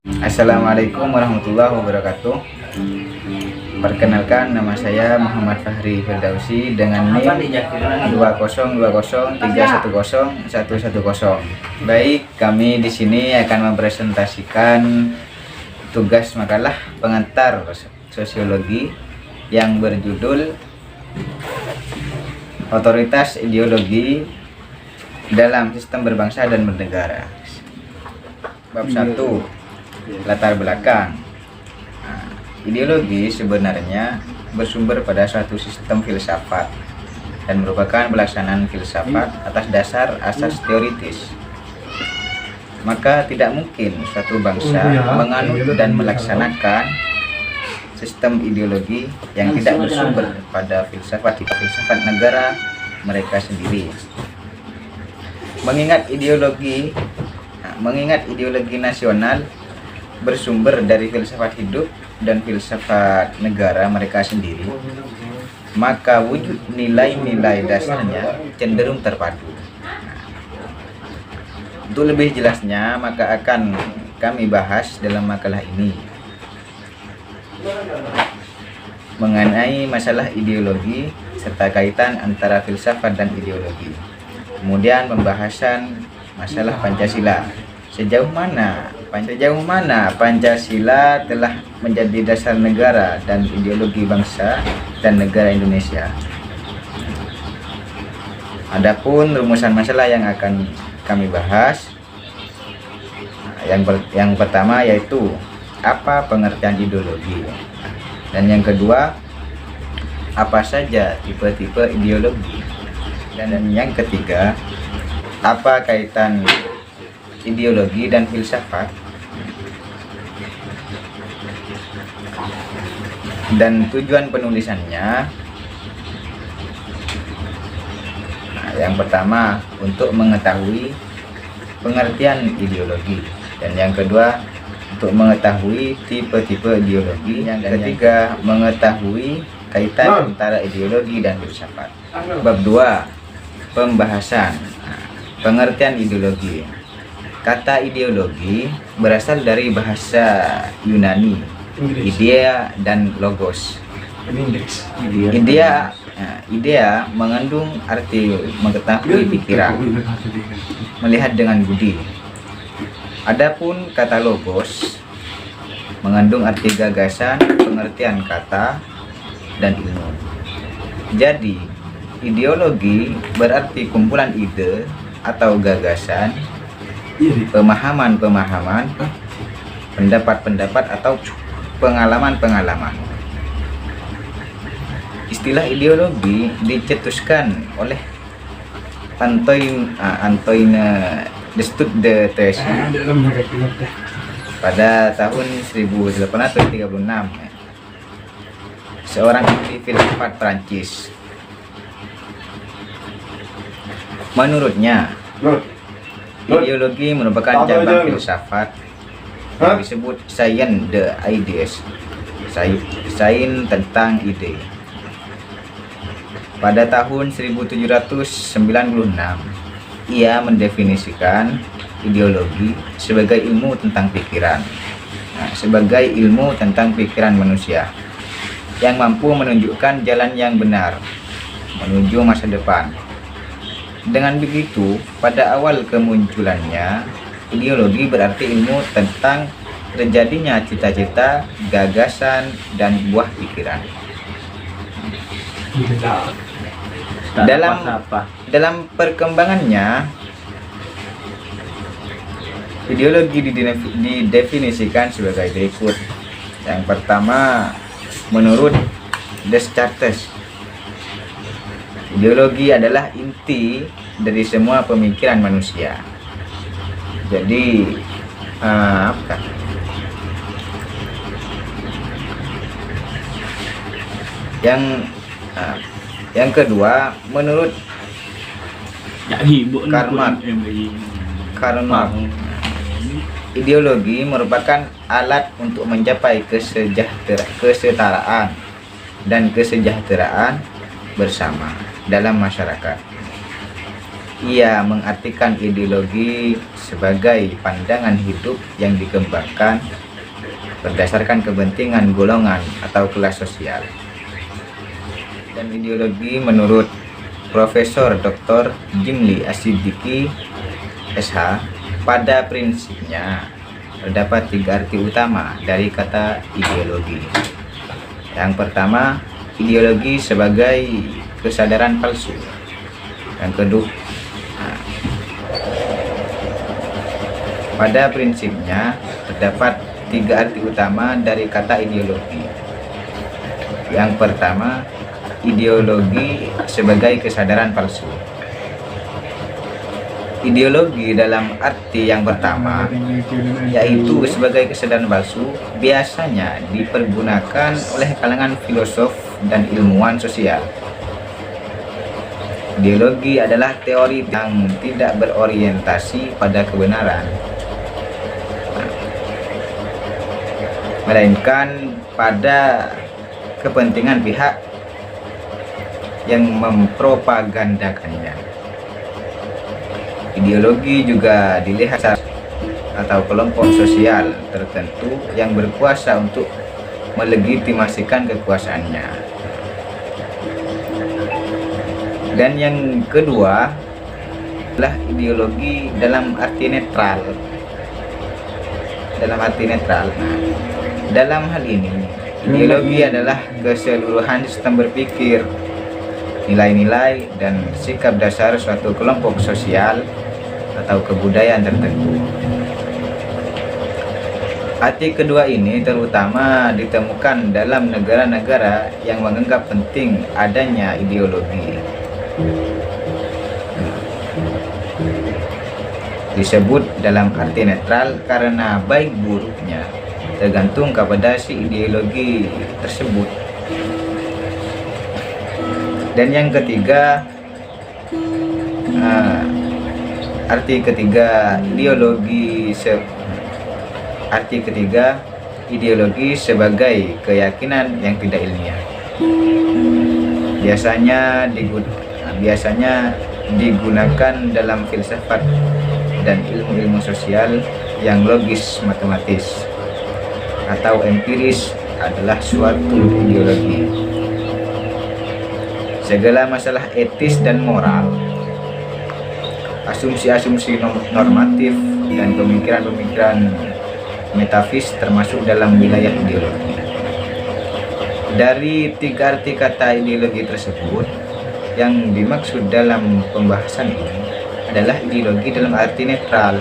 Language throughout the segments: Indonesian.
Assalamualaikum warahmatullahi wabarakatuh. Perkenalkan, nama saya Muhammad Fahri Firdausi dengan NIM 20203101110. Baik, kami di sini akan mempresentasikan tugas makalah pengantar sosiologi yang berjudul Otoritas Ideologi dalam Sistem Berbangsa dan Bernegara. Bab 1, latar belakang. Ideologi sebenarnya bersumber pada suatu sistem filsafat dan merupakan pelaksanaan filsafat atas dasar asas teoritis. Maka tidak mungkin suatu bangsa menganut dan melaksanakan sistem ideologi yang tidak bersumber pada filsafat negara mereka sendiri. Mengingat ideologi nasional bersumber dari filsafat hidup dan filsafat negara mereka sendiri, maka wujud nilai-nilai dasarnya cenderung terpadu. Untuk lebih jelasnya, maka akan kami bahas dalam makalah ini mengenai masalah ideologi serta kaitan antara filsafat dan ideologi. Kemudian pembahasan masalah Pancasila. Sejauh mana Pancasila telah menjadi dasar negara dan ideologi bangsa dan negara Indonesia. Adapun rumusan masalah yang akan kami bahas, yang pertama yaitu apa pengertian ideologi, dan yang kedua apa saja tipe-tipe ideologi, dan yang ketiga apa kaitan ideologi dan filsafat, dan tujuan penulisannya. Yang pertama untuk mengetahui pengertian ideologi, dan yang kedua untuk mengetahui tipe-tipe ideologi, yang ketiga mengetahui kaitan antara ideologi dan filsafat. Bab 2, pembahasan pengertian ideologi. Kata ideologi berasal dari bahasa Yunani, idea dan logos. Idea mengandung arti mengetahui pikiran, melihat dengan budi. Adapun kata logos mengandung arti gagasan, pengertian kata, dan ilmu. Jadi, ideologi berarti kumpulan ide atau gagasan, pemahaman-pemahaman, pendapat-pendapat atau pengalaman-pengalaman. Istilah ideologi dicetuskan oleh Antoine de Stutt-de-Thésée pada tahun 1836, seorang ahli filsafat Prancis. Menurutnya, ideologi merupakan cabang filsafat yang disebut science de ideas, sains tentang ide. Pada tahun 1796, ia mendefinisikan ideologi sebagai ilmu tentang pikiran, sebagai ilmu tentang pikiran manusia yang mampu menunjukkan jalan yang benar menuju masa depan. Dengan begitu, pada awal kemunculannya, ideologi berarti ilmu tentang terjadinya cita-cita, gagasan, dan buah pikiran. Dalam perkembangannya, ideologi didefinisikan sebagai berikut. Yang pertama, menurut Descartes, ideologi adalah inti dari semua pemikiran manusia. Jadi yang kedua, menurut Karl Marx, ideologi merupakan alat untuk mencapai kesetaraan dan kesejahteraan bersama dalam masyarakat. Ia mengartikan ideologi sebagai pandangan hidup yang dikembangkan berdasarkan kepentingan golongan atau kelas sosial. Dan ideologi menurut Profesor Dr. Jimli Asidiki SH, pada prinsipnya terdapat 3 arti utama dari kata ideologi. Yang pertama, ideologi sebagai kesadaran palsu. Yang kedua, pada prinsipnya terdapat 3 arti utama dari kata ideologi. Yang pertama, ideologi sebagai kesadaran palsu. Ideologi dalam arti yang pertama, yaitu sebagai kesadaran palsu, biasanya dipergunakan oleh kalangan filosof dan ilmuwan sosial. Ideologi adalah teori yang tidak berorientasi pada kebenaran, melainkan pada kepentingan pihak yang mempropagandakannya. Ideologi juga dilihat atau kelompok sosial tertentu yang berkuasa untuk melegitimasikan kekuasaannya. Dan yang kedua adalah ideologi dalam arti netral. Dalam arti netral. Nah, dalam hal ini, ideologi adalah keseluruhan sistem berpikir, nilai-nilai dan sikap dasar suatu kelompok sosial atau kebudayaan tertentu. Arti kedua ini terutama ditemukan dalam negara-negara yang menganggap penting adanya ideologi. Disebut dalam arti netral karena baik buruknya tergantung kepada si ideologi tersebut. Dan yang ketiga, arti ketiga ideologi sebagai keyakinan yang tidak ilmiah. Biasanya digunakan dalam filsafat dan ilmu-ilmu sosial yang logis matematis atau empiris adalah suatu ideologi. Segala masalah etis dan moral, asumsi-asumsi normatif dan pemikiran-pemikiran metafis termasuk dalam wilayah ideologi. Dari 3 arti kata ideologi tersebut, yang dimaksud dalam pembahasan ini adalah ideologi dalam arti netral,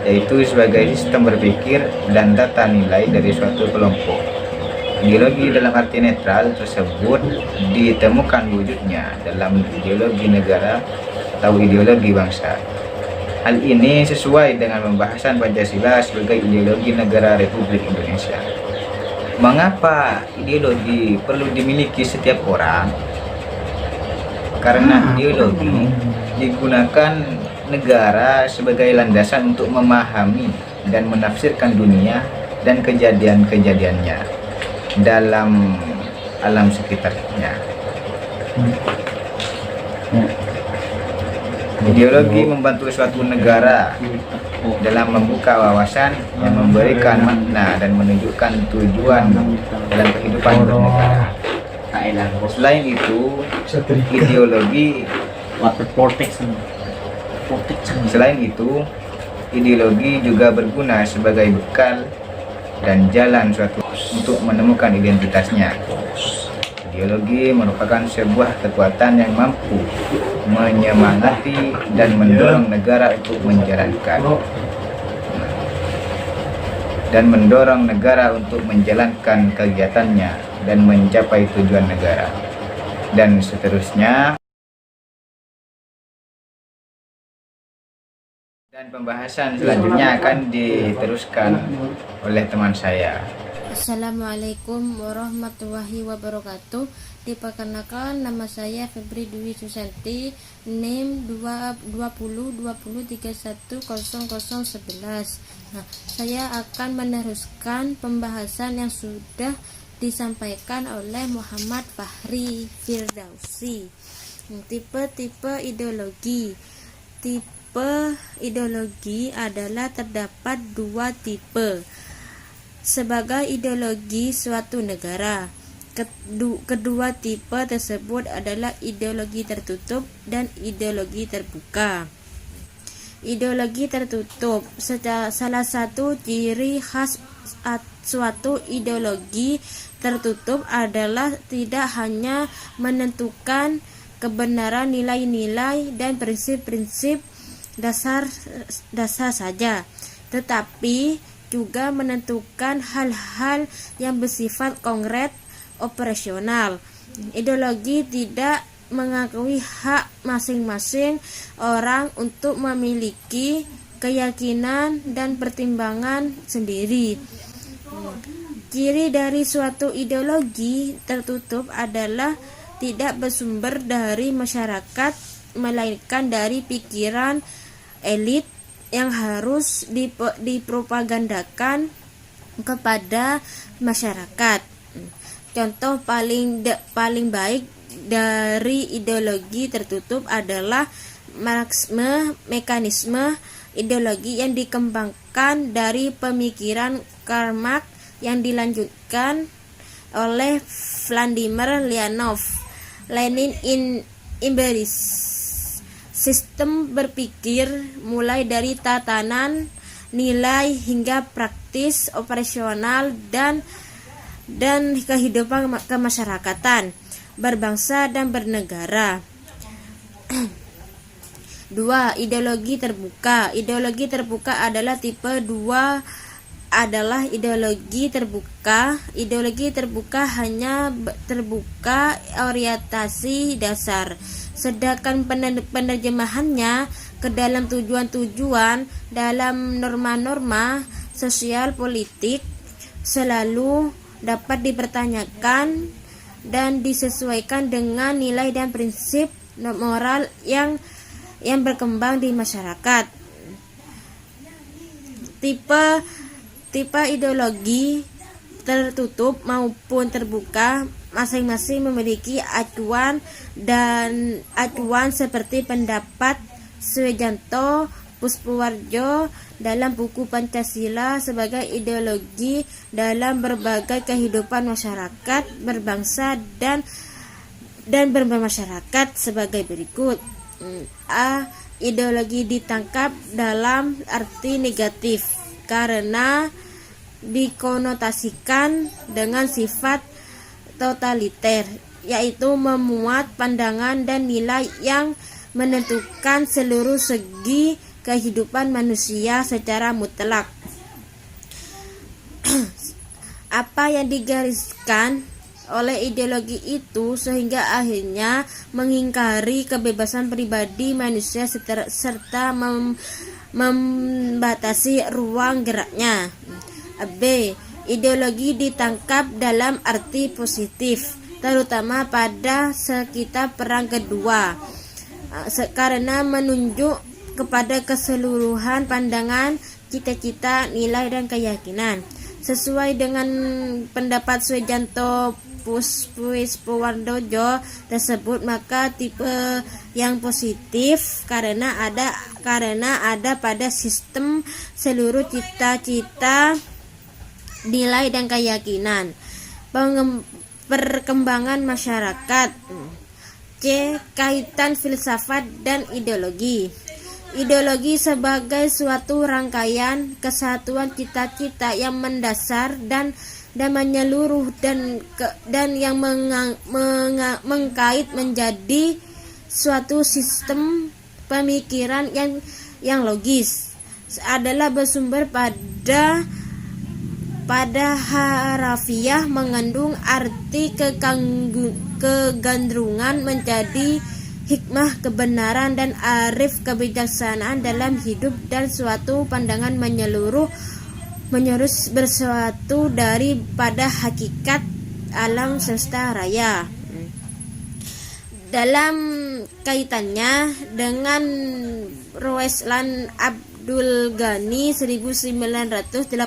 yaitu sebagai sistem berpikir dan tata nilai dari suatu kelompok. Ideologi dalam arti netral tersebut ditemukan wujudnya dalam ideologi negara atau ideologi bangsa. Hal ini sesuai dengan pembahasan Pancasila sebagai ideologi negara Republik Indonesia. Mengapa ideologi perlu dimiliki setiap orang? Karena ideologi digunakan negara sebagai landasan untuk memahami dan menafsirkan dunia dan kejadian-kejadiannya dalam alam sekitarnya. Ideologi membantu suatu negara dalam membuka wawasan yang memberikan makna dan menunjukkan tujuan dalam kehidupan bernegara. Selain itu, ideologi juga berguna sebagai bekal dan jalan suatu untuk menemukan identitasnya. Ideologi merupakan sebuah kekuatan yang mampu menyemangati dan mendorong negara untuk menjalankan kegiatannya dan mencapai tujuan negara, dan seterusnya. Dan pembahasan selanjutnya akan diteruskan oleh teman saya. Assalamualaikum warahmatullahi wabarakatuh. Diperkenalkan, nama saya Febri Dwi Susanti, NIM 2031310011. Nah, saya akan meneruskan pembahasan yang sudah disampaikan oleh Muhammad Fahri Firdausi. Tipe-tipe ideologi. tipe ideologi adalah terdapat dua tipe sebagai ideologi suatu negara. Kedua tipe tersebut adalah ideologi tertutup dan ideologi terbuka. Ideologi tertutup, salah satu ciri khas suatu ideologi tertutup adalah tidak hanya menentukan kebenaran nilai-nilai dan prinsip-prinsip dasar saja, tetapi juga menentukan hal-hal yang bersifat konkret operasional. Ideologi tidak mengakui hak masing-masing orang untuk memiliki keyakinan dan pertimbangan sendiri. Ciri dari suatu ideologi tertutup adalah tidak bersumber dari masyarakat, melainkan dari pikiran elit yang harus dipropagandakan kepada masyarakat. Contoh paling baik dari ideologi tertutup adalah Marxisme, mekanisme ideologi yang dikembangkan dari pemikiran Karl Marx yang dilanjutkan oleh Vladimir Leninov. Lenin embrace sistem berpikir mulai dari tatanan nilai hingga praktis operasional dan kehidupan kemasyarakatan, berbangsa dan bernegara. 2. Ideologi terbuka. Ideologi terbuka adalah tipe 2 adalah ideologi terbuka. Ideologi terbuka hanya terbuka orientasi dasar, sedangkan penerjemahannya ke dalam tujuan-tujuan dalam norma-norma sosial politik selalu dapat dipertanyakan dan disesuaikan dengan nilai dan prinsip moral yang berkembang di masyarakat. Tipe ideologi tertutup maupun terbuka masing-masing memiliki acuan seperti pendapat Sujanto Puspowarjo dalam buku Pancasila sebagai ideologi dalam berbagai kehidupan masyarakat, berbangsa dan bermasyarakat sebagai berikut. A. Ideologi ditangkap dalam arti negatif karena dikonotasikan dengan sifat totaliter, yaitu memuat pandangan dan nilai yang menentukan seluruh segi kehidupan manusia secara mutlak. Apa yang digariskan oleh ideologi itu sehingga akhirnya mengingkari kebebasan pribadi manusia serta membatasi ruang geraknya. B. Ideologi ditangkap dalam arti positif, terutama pada sekitar Perang Kedua, karena menunjuk kepada keseluruhan pandangan, cita-cita, nilai, dan keyakinan. Sesuai dengan pendapat Sujanto Puspowarjo tersebut, maka tipe yang positif karena ada pada sistem seluruh cita-cita, nilai, dan keyakinan. Perkembangan masyarakat. C. Kaitan filsafat dan ideologi. Ideologi sebagai suatu rangkaian kesatuan cita-cita yang mendasar dan menyeluruh dan yang mengkait menjadi suatu sistem pemikiran yang logis, adalah bersumber pada harafiah, mengandung arti kegandrungan menjadi hikmah, kebenaran, dan arif kebijaksanaan dalam hidup, dan suatu pandangan menyeluruh bersatu daripada hakikat alam semesta raya. Dalam kaitannya dengan Roeslan Abdul Ghani 1986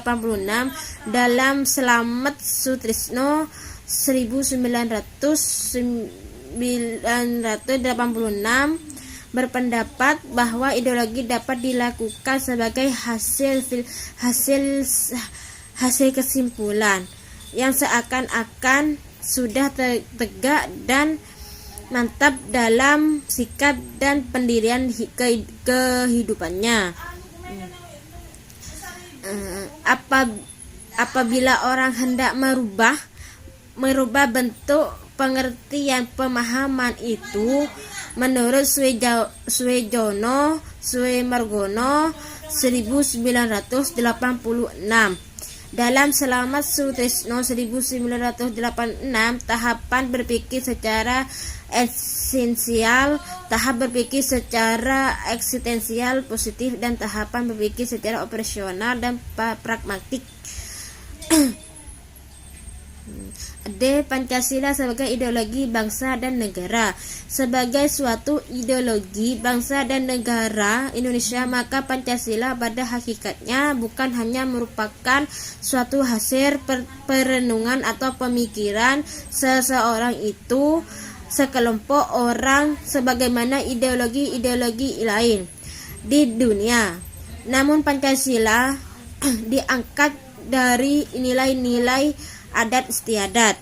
dalam Selamat Sutrisno 1986, berpendapat bahwa ideologi dapat dilakukan sebagai hasil kesimpulan yang seakan-akan sudah tegak dan mantap dalam sikap dan pendirian kehidupannya. Apabila orang hendak merubah bentuk pengertian pemahaman itu, menurut Suemargono 1986 dalam Selamat Sutrisno 1986, tahapan berpikir secara esensial, tahap berpikir secara eksistensial positif, dan tahapan berpikir secara operasional dan pragmatik. D. Pancasila sebagai ideologi bangsa dan negara. Sebagai suatu ideologi bangsa dan negara Indonesia, maka Pancasila pada hakikatnya bukan hanya merupakan suatu hasil perenungan atau pemikiran seseorang itu, sekelompok orang, sebagaimana ideologi-ideologi lain di dunia. Namun Pancasila diangkat dari nilai-nilai adat istiadat,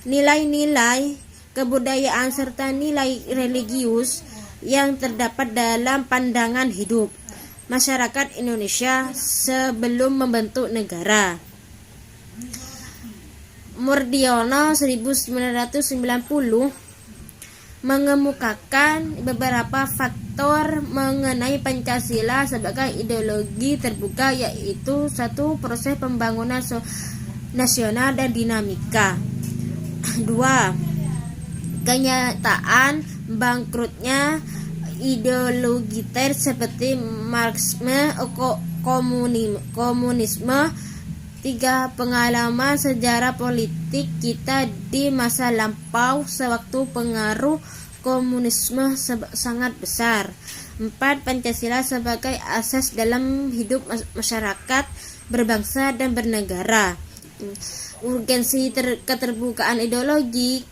nilai-nilai kebudayaan serta nilai religius yang terdapat dalam pandangan hidup masyarakat Indonesia sebelum membentuk negara. Murdiono 1990 mengemukakan beberapa faktor mengenai Pancasila sebagai ideologi terbuka, yaitu satu, proses pembangunan nasional dan dinamika. 2. Kenyataan bangkrutnya ideologiter seperti Marxisme, komunisme. 3. Pengalaman sejarah politik kita di masa lampau sewaktu pengaruh komunisme sangat besar. 4. Pancasila sebagai asas dalam hidup masyarakat berbangsa dan bernegara. Urgensi keterbukaan ideologi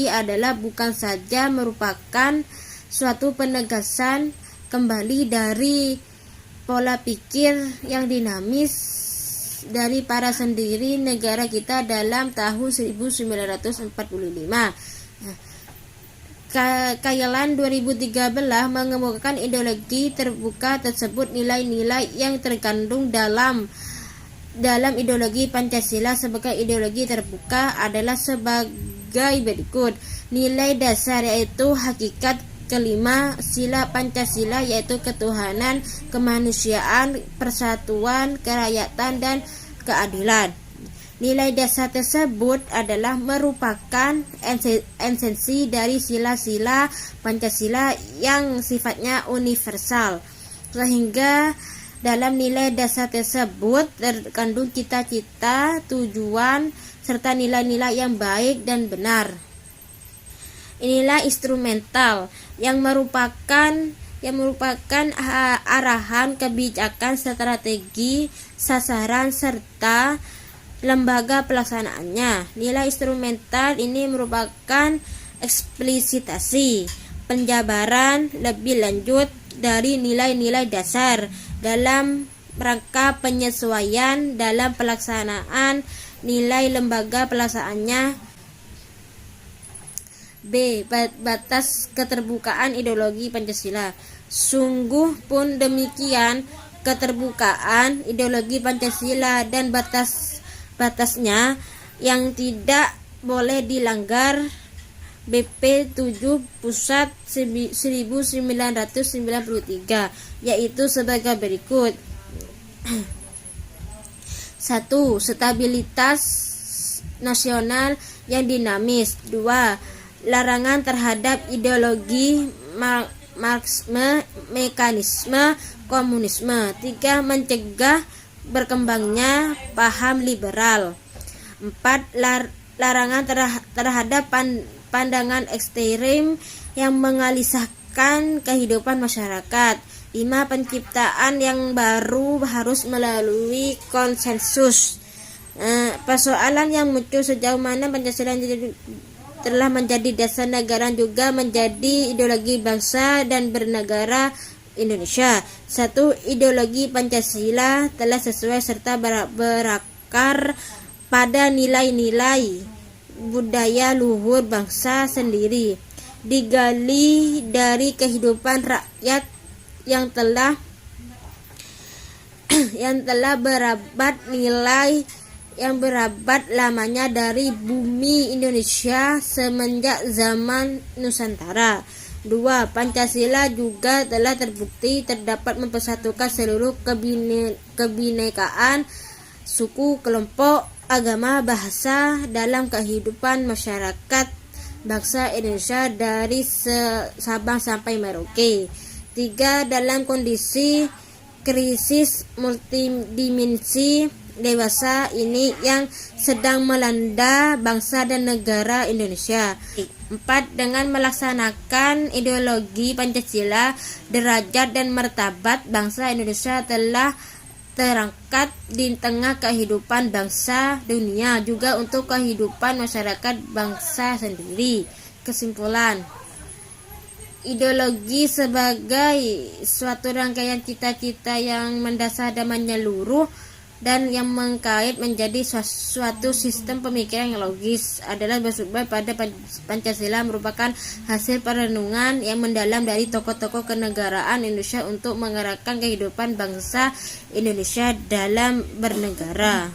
adalah bukan saja merupakan suatu penegasan kembali dari pola pikir yang dinamis dari para pendiri negara kita dalam tahun 1945. Kailan 2013 mengemukakan ideologi terbuka tersebut. Nilai-nilai yang terkandung dalam ideologi Pancasila sebagai ideologi terbuka adalah sebagai berikut. Nilai dasar yaitu hakikat kelima sila Pancasila, yaitu ketuhanan, kemanusiaan, persatuan, kerakyatan, dan keadilan. Nilai dasar tersebut adalah merupakan esensi dari sila-sila Pancasila yang sifatnya universal, sehingga dalam nilai dasar tersebut terkandung cita-cita, tujuan, serta nilai-nilai yang baik dan benar. Inilah instrumental yang merupakan arahan kebijakan, strategi, sasaran, serta lembaga pelaksanaannya. Nilai instrumental ini merupakan eksplisitasi, penjabaran lebih lanjut dari nilai-nilai dasar dalam rangka penyesuaian dalam pelaksanaan nilai lembaga pelaksanaannya. B. Batas keterbukaan ideologi Pancasila. Sungguh pun demikian, keterbukaan ideologi Pancasila dan batasnya yang tidak boleh dilanggar. BP 7 Pusat 1993, yaitu sebagai berikut. 1. Stabilitas nasional yang dinamis. 2. Larangan terhadap ideologi Marxisme, mekanisme komunisme. 3. Mencegah berkembangnya paham liberal. 4. Larangan terhadap pandangan ekstrem yang mengelisahkan kehidupan masyarakat. 5. Penciptaan yang baru harus melalui konsensus. Persoalan yang muncul sejauh mana Pancasila telah menjadi dasar negara juga menjadi ideologi bangsa dan bernegara Indonesia. 1. Ideologi Pancasila telah sesuai serta berakar pada nilai-nilai budaya luhur bangsa sendiri, digali dari kehidupan rakyat yang telah berabad lamanya dari bumi Indonesia semenjak zaman Nusantara. 2. Pancasila juga telah terbukti terdapat mempersatukan seluruh kebinekaan suku, kelompok, agama, bahasa dalam kehidupan masyarakat bangsa Indonesia dari Sabang sampai Merauke. 3. Dalam kondisi krisis multidimensi dewasa ini yang sedang melanda bangsa dan negara Indonesia. 4. Dengan melaksanakan ideologi Pancasila, derajat dan martabat bangsa Indonesia telah terangkat di tengah kehidupan bangsa dunia, juga untuk kehidupan masyarakat bangsa sendiri. Kesimpulan, ideologi sebagai suatu rangkaian cita-cita yang mendasar dan menyeluruh dan yang mengkait menjadi suatu sistem pemikiran yang logis adalah bersumber pada Pancasila, merupakan hasil perenungan yang mendalam dari tokoh-tokoh kenegaraan Indonesia untuk menggerakkan kehidupan bangsa Indonesia dalam bernegara.